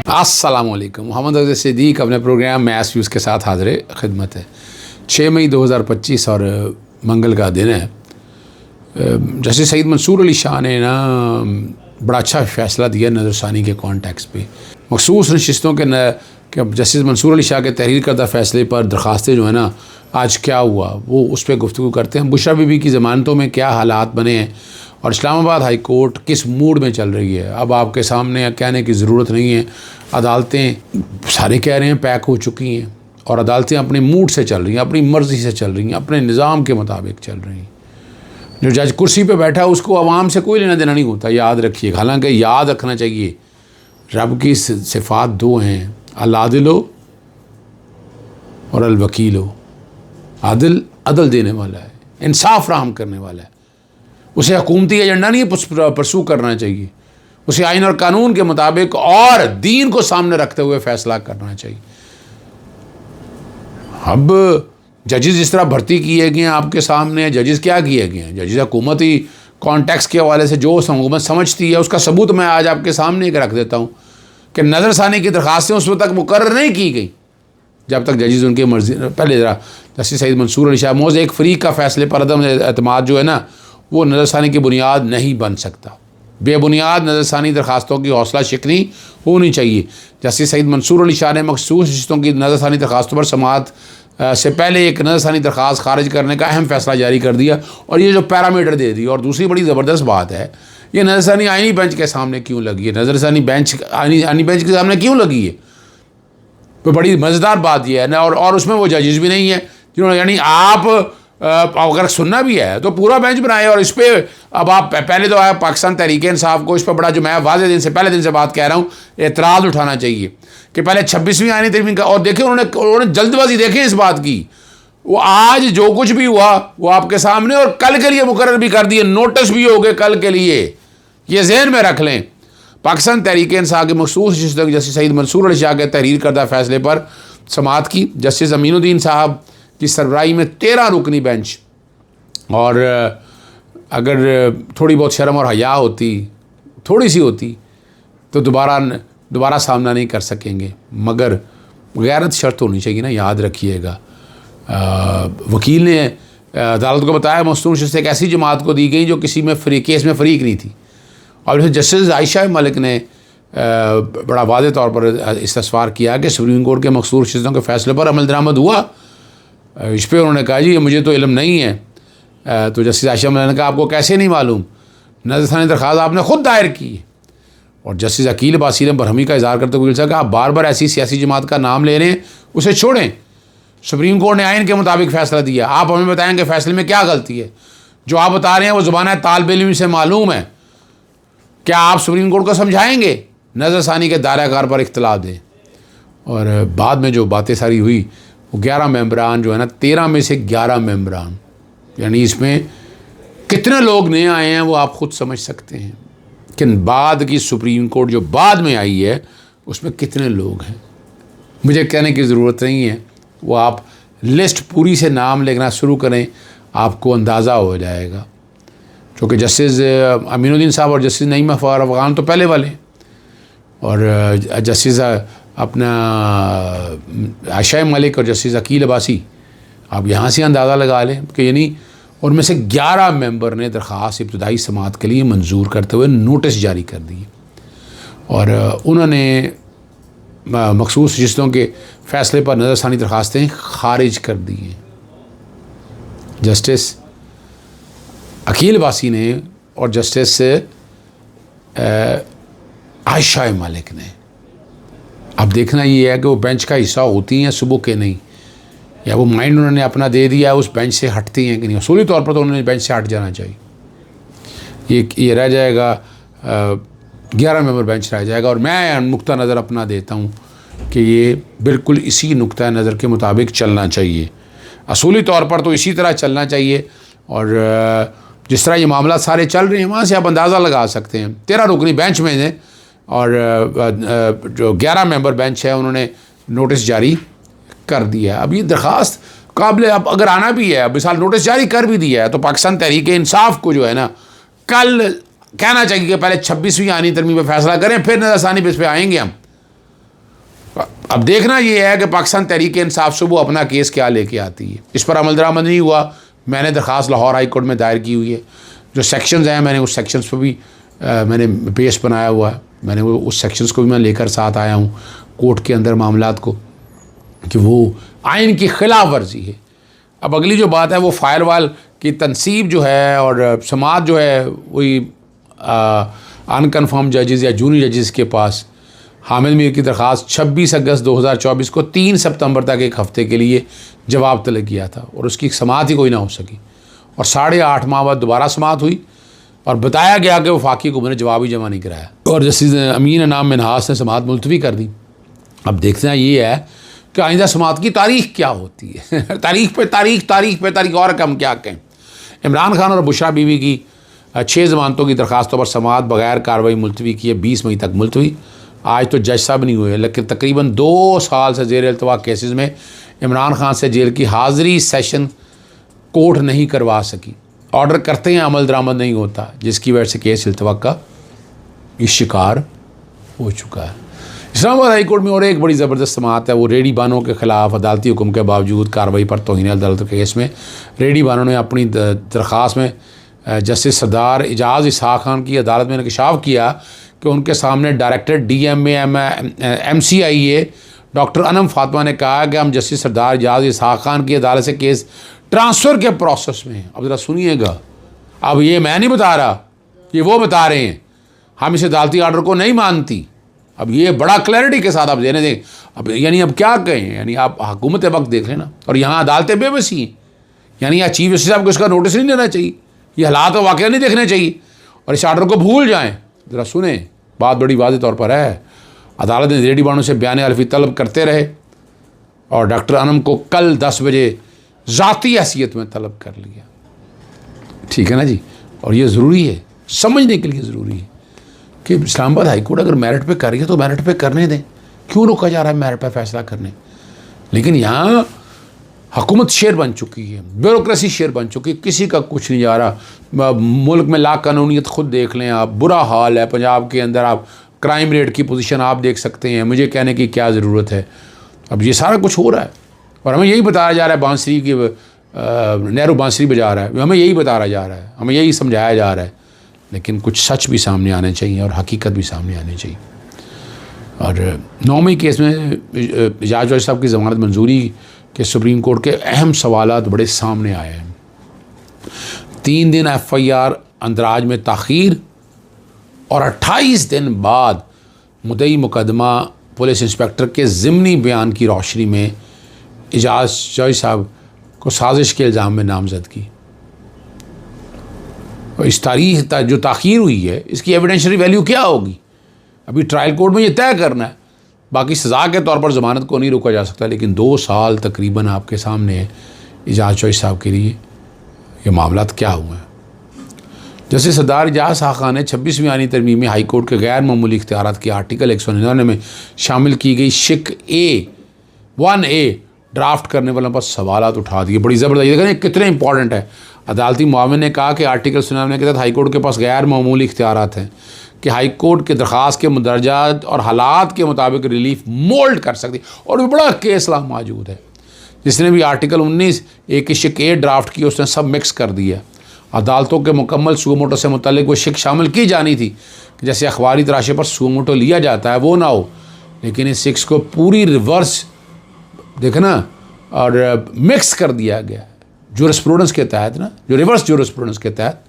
अस्सलाम वालेकुम। मोहम्मद अज़हर सिद्दीक़ अपने प्रोग्राम मैथ्स व्यूज़ के साथ हाज़िर खिदमत है। 6 मई 2025 और मंगल का दिन है। जैसे सईद मंसूर अली शाह ने ना बड़ा अच्छा फ़ैसला दिया नज़रसानी के कॉन्टेक्स्ट पे। मखसूस नशिस्तों के जस्टिस मंसूर अली शाह के तहरीर करदा फ़ैसले पर दरख्वास्तें जो है ना, आज क्या हुआ वो उस पर गुफ्तगू करते हैं। बुशरा बीबी की ज़मानतों में क्या हालात बने हैं और इस्लामाबाद हाई कोर्ट किस मूड में चल रही है। अब आपके सामने कहने की ज़रूरत नहीं है। अदालतें सारे कह रहे हैं पैक हो चुकी हैं और अदालतें अपने मूड से चल रही हैं, अपनी मर्ज़ी से चल रही हैं, अपने निज़ाम के मुताबिक चल रही हैं। जो जज कुर्सी पे बैठा है उसको आवाम से कोई लेना देना नहीं होता, याद रखिए। हालांकि याद रखना चाहिए रब की सिफ़ात दो हैं, अल-आदिलो और अल-वकीलो। आदिल अदल देने वाला है, इंसाफ राहम करने वाला है। उसे हुकूमती एजेंडा नहीं परसू करना चाहिए, उसे आइन और कानून के मुताबिक और दीन को सामने रखते हुए फ़ैसला करना चाहिए। अब जजेस जिस तरह भर्ती किए गए हैं आपके सामने, जजेस क्या किए गए हैं, जजेस हुकूमती कॉन्टेक्स्ट के हवाले से जो हुकूमत समझती है उसका सबूत मैं आज आपके सामने रख देता हूँ कि नज़रसानी की दरख्वास्तें उस वक्त तक मुकर्रर नहीं की गई जब तक जजेस उनकी मर्जी। पहले ज़रा जस्टिस सईद मंसूर अली शाह मौज़ एक फ़रीक का फ़ैसले पर अदम एतमाद जो है ना, वो नज़रसानी की बुनियाद नहीं बन सकता। बेबुनियाद नज़रसानी दरख्वास्तों की हौसला शिकनी होनी चाहिए। जस्टिस सईद मंसूर अली शाह ने मखसूस रिश्तों की नज़रसानी दरख्वास्तों पर समाअत से पहले एक नज़रसानी दरख्वास्त खारिज करने का अहम फ़ैसला जारी कर दिया और ये जो पैरामीटर दे दी। और दूसरी बड़ी ज़बरदस्त बात है, ये नज़रसानी आइनी बेंच के सामने क्यों लगी है, नज़रसानी बेंच आइनी बेंच के सामने क्यों लगी है। तो बड़ी मज़ेदार बात यह है ना, और उसमें वो जजेस भी नहीं है जिन्होंने, यानी आप अगर सुनना भी है तो पूरा बेंच बनाए। और इस पर अब आप पहले तो है पाकिस्तान तहरीक इंसाफ को इस पर बड़ा, जो मैं वाज़े दिन से पहले दिन से बात कह रहा हूँ, एतराज़ उठाना चाहिए कि पहले 26वीं आईनी तरमीम का। और देखें उन्होंने जल्दबाजी देखें इस बात की। वो आज जो कुछ भी हुआ वो आपके सामने, और कल के लिए मुकर्रर भी कर दिए, नोटिस भी हो गए कल के लिए। ये ज़हन में रख लें। पाकिस्तान तहरीक इंसाफ के मखसूस जस्टिस सईद मंसूर अली शाह के तहरीर करदा फ़ैसले पर समाअत की। जस्टिस अमीनुद्दीन साहब की सरबराही में 13 रुकनी बेंच, और अगर थोड़ी बहुत शर्म और हया होती, थोड़ी सी होती, तो दोबारा सामना नहीं कर सकेंगे। मगर गैरत शर्त होनी चाहिए ना, याद रखिएगा। वकील ने अदालत को बताया मस्तूर शिस्त एक ऐसी जमात को दी गई जो किसी में केस में फ़रीक नहीं थी। और जस्टिस आयशा मलिक ने बड़ा वाज़ेह तौर पर इस्तफ़सार किया कि सुप्रीम कोर्ट के मखसूस शिस्तों के फ़ैसले पर अमल दरामद हुआ। इस पर उन्होंने कहा जी मुझे तो इल्म नहीं है। तो जस्टिस आयशा मलिक ने कहा आपको कैसे नहीं मालूम, नज़रसानी दरख्वास्त आपने ख़ुद दायर की है। और जस्टिस अकील बासी ने बरहमी का इज़हार करते हुए कहा आप बार बार ऐसी सियासी जमात का नाम ले रहे हैं, उसे छोड़ें। सुप्रीम कोर्ट ने आइन के मुताबिक फ़ैसला दिया, आप हमें बताएं कि फ़ैसले में क्या गलती है। जो आप बता रहे हैं वो ज़ुबान तालिब इल्म से मालूम है। क्या आप सुप्रीम कोर्ट को समझाएंगे नज़रसानी के दायराकार पर इख्तलाफ दें। और बाद में जो बातें सारी हुई, वो 11 मेंबरान जो है ना, 13 में से 11 मेंबरान, यानी इसमें कितने लोग नए आए हैं वो आप ख़ुद समझ सकते हैं। कि बाद की सुप्रीम कोर्ट जो बाद में आई है उसमें कितने लोग हैं, मुझे कहने की ज़रूरत नहीं है। वो आप लिस्ट पूरी से नाम लिखना शुरू करें, आपको अंदाज़ा हो जाएगा। क्योंकि जस्टिस अमीनुद्दीन साहब और जस्टिस नईम अफ़गान तो पहले वाले, और जस्टिस अपना आयशा मलिक और जस्टिस अकील अब्बासी, आप यहाँ से अंदाज़ा लगा लें कि यानी उनमें से 11 मेंबर ने दरख्वास्त इब्तदाई समाअत के लिए मंजूर करते हुए नोटिस जारी कर दिए। और उन्होंने मखसूस रिश्तों के फ़ैसले पर नज़रसानी दरख्वास्तें खारिज कर दी हैं। जस्टिस अकील बासी ने और जस्टिस आयशा मलिक ने। अब देखना ये है कि वो बेंच का हिस्सा होती हैं सुबह के नहीं, या वो माइंड उन्होंने अपना दे दिया है, उस बेंच से हटती हैं कि नहीं। असूली तौर पर तो उन्होंने बेंच से हट जाना चाहिए। ये रह जाएगा 11 मेंबर बेंच रह जाएगा। और मैं नुक्ता नज़र अपना देता हूँ कि ये बिल्कुल इसी नुक्ता नज़र के मुताबिक चलना चाहिए। असूली तौर पर तो इसी तरह चलना चाहिए। और जिस तरह ये मामला सारे चल रहे हैं वहाँ से आप अंदाज़ा लगा सकते हैं। 13 रुकनी बेंच में है और जो 11 मेंबर बेंच है उन्होंने नोटिस जारी कर दिया है। अब ये दरख्वास्त काबिल, अब अगर आना भी है, अब मिसाल नोटिस जारी कर भी दिया है, तो पाकिस्तान तहरीक इंसाफ को जो है ना, कल कहना चाहिए कि पहले 26वीं आईनी तरमीम पर फैसला करें, फिर नज़रसानी पे इस पर आएंगे हम। अब देखना ये है कि पाकिस्तान तहरीक इंसाफ से वो अपना केस क्या लेके आती है। इस पर अमल दरामद नहीं हुआ। मैंने दरख्वास्त लाहौर हाई कोर्ट में दायर की हुई है। जो सेक्शंस हैं मैंने उस सेक्शंस पर भी मैंने पेश बनाया हुआ है। मैंने वो उस सेक्शंस को भी मैं लेकर साथ आया हूँ कोर्ट के अंदर मामलात को, कि वो आइन की खिलाफ वर्जी है। अब अगली जो बात है वो फायर वाल की तनसीब जो है और समात जो है वही अनकन्फर्म जजेस या जूनियर जजेस के पास हामिद मीर की दरख्वास्त 26 अगस्त 2024 को 3 सितंबर तक एक हफ़्ते के लिए जवाब तलब किया था और उसकी समात ही कोई ना हो सकी और 8.5 माह बाद दोबारा समात हुई और बताया गया कि वफाकी हुकूमत ने जवाब ही जमा नहीं कराया और जस्टिस अमीन अनाम मिन्हास ने समात मुलतवी कर दी। अब देखना ये है कि आइंदा समात की तारीख क्या होती है। तारीख पे तारीख और कम क्या कहें। इमरान खान और बुशरा बीवी की 6 ज़मानतों की दरख्वास्तों पर समात बगैर कार्रवाई मुलतवी की है 20 मई तक मुलतवी। आज तो जज साहब नहीं हुए, लेकिन तकरीबन 2 साल से ज़ेर इल्तवा केसेस में इमरान खान से जेल की हाज़िरी सेशन कोर्ट नहीं करवा सकी। ऑर्डर करते हैं अमल दरामद नहीं होता, जिसकी वजह से केस इल्तवा का इस शिकार हो चुका है। इस्लामाबाद हाई कोर्ट में और एक बड़ी ज़बरदस्त समात है, वो रेडी बानों के ख़िलाफ़ अदालती हुक्म के बावजूद कार्रवाई पर तौहीन अदालत के केस में रेडी बानों ने अपनी दरख्वास्त में जस्टिस सरदार एजाज़ इसहाक़ खान की अदालत में इंकशाफ किया कि उनके सामने director DMA MCIA doctor Anam Fatima ने कहा कि हम जस्टिस सरदार एजाज़ इसहाक़ खान की अदालत से केस ट्रांसफ़र के प्रोसेस में हैं। अब ज़रा सुनिएगा, अब ये मैं नहीं बता रहा, ये वो बता रहे हैं, हम इस अदालती आर्डर को नहीं मानती। अब ये बड़ा क्लैरिटी के साथ आप देने दें। अब यानी अब क्या कहें, यानी आप हुकूमत वक्त देख लेना और यहाँ अदालतें बेबसी हैं। यानी यहाँ चीफ जस्टिस साहब को इसका नोटिस नहीं देना चाहिए, ये हालात वाक़या नहीं देखने चाहिए और इस आर्डर को भूल जाएँ। ज़रा सुने, बात बड़ी वाज़ेह तौर पर है। अदालत ने रेडी बानों से बयान हल्फी तलब करते रहे और डॉक्टर अनम को कल 10 बजे ज़ाती हैसियत में तलब कर लिया। ठीक है ना जी। और ये ज़रूरी है, समझने के लिए ज़रूरी है कि इस्लामाबाद हाई कोर्ट अगर मेरिट पे कर रही है तो मेरिट पे करने दें। क्यों रोका जा रहा है मेरिट पे फैसला करने? लेकिन यहाँ हुकूमत शेर बन चुकी है, ब्यूरोक्रेसी शेर बन चुकी है, किसी का कुछ नहीं जा रहा। मुल्क में लाकानूनियत खुद देख लें आप, बुरा हाल है पंजाब के अंदर। आप क्राइम रेट की पोजीशन आप देख सकते हैं, मुझे कहने की क्या ज़रूरत है। अब ये सारा कुछ हो रहा है और हमें यही बताया जा रहा है, बांसुरी की नेहरू बांसुरी बजा रहा है, हमें यही बताया जा रहा है, हमें यही समझाया जा रहा है। लेकिन कुछ सच भी सामने आने चाहिए और हकीकत भी सामने आनी चाहिए। और 9 मई केस में एजाज जज साहब की ज़मानत मंजूरी के सुप्रीम कोर्ट के अहम सवालात बड़े सामने आए हैं। 3 दिन FIR अंदराज में ताख़ीर और 28 दिन बाद मुद्दई मुकदमा पुलिस इंस्पेक्टर के ज़िमनी बयान की रोशनी में एजाज जज साहब को साजिश के इल्ज़ाम में नामज़द की। और इस तारीख तक जो ताख़ीर हुई है इसकी एविडेंशरी वैल्यू क्या होगी, अभी ट्रायल कोर्ट में ये तय करना है। बाकी सज़ा के तौर पर ज़मानत को नहीं रोका जा सकता, लेकिन 2 साल तकरीबन आपके सामने है एजाज जज साहब के लिए ये मामलात क्या हुए हैं। जैसे सरदार एजाज खान ने 26वीं आईनी तरमीम में हाई कोर्ट के गैर मामूली इख्तियारात के आर्टिकल 199 में शामिल की गई शिक 1A ड्राफ्ट करने वालों पर सवालात उठा दिए। बड़ी ज़बरदस्त, ये देखें कितने इंपॉर्टेंट है। अदालती मुआविन ने कहा कि आर्टिकल 99 के तहत हाई कोर्ट के पास गैर मामूली इख्तियारात हैं कि हाई कोर्ट के दरख्वास्त के मुदरजात और हालात के मुताबिक रिलीफ मोल्ड कर सकती है। और भी बड़ा केस ला मौजूद है, जिसने भी आर्टिकल 19A की शिक A ड्राफ्ट की उसने सब मिक्स कर दिया। अदालतों के मुकम्मल सुओमोटो से मुतल्लिक वो शिक शामिल की जानी थी कि जैसे अखबारी तराशे पर सुओमोटो लिया जाता है वो ना हो, लेकिन इस शिक्स को पूरी रिवर्स देखना और मिक्स कर दिया गया जूरिस्प्रूडेंस के तहत ना, जो रिवर्स जूरिस्प्रूडेंस के तहत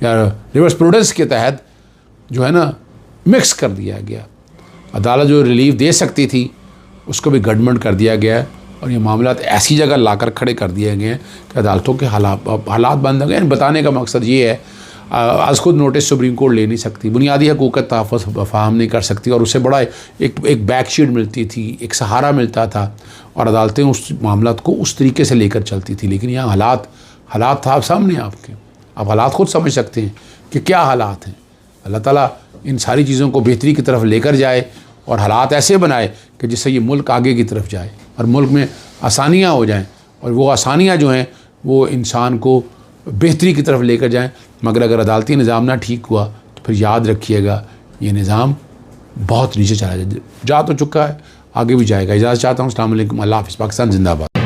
या रिवर्स प्रूडेंस के तहत जो है ना मिक्स कर दिया गया। अदालत जो रिलीफ दे सकती थी उसको भी गडमेंट कर दिया गया और ये मामलात ऐसी जगह लाकर खड़े कर दिए गए हैं कि अदालतों के हालात बंद हो गए। बताने का मकसद ये है, आज खुद नोटिस सुप्रीम कोर्ट ले नहीं सकती, बुनियादी हकूक़ का तहफ़्फ़ुज़ फ़राहम नहीं कर सकती और उससे बड़ा एक बैकशीट मिलती थी, एक सहारा मिलता था और अदालतें उस मामलात को उस तरीके से लेकर चलती थी। लेकिन यहाँ हालात था सामने आपके, आप हालात खुद समझ सकते हैं कि क्या हालात हैं। अल्लाह ताला इन सारी चीज़ों को बेहतरी की तरफ लेकर जाए और हालात ऐसे बनाए कि जिससे ये मुल्क आगे की तरफ जाए और मुल्क में आसानियाँ हो जाएँ और वो आसानियाँ जो हैं वो इंसान को बेहतरी की तरफ लेकर जाएँ। मगर अगर अदालती निज़ाम ना ठीक हुआ तो फिर याद रखिएगा ये निज़ाम बहुत नीचे चला जा तो चुका है। आगे भी जाएगा। इजाज़त चाहता हूँ। अस्सलाम वालेकुम, अल्लाह हाफ़िज़। पाकिस्तान जिंदाबाद।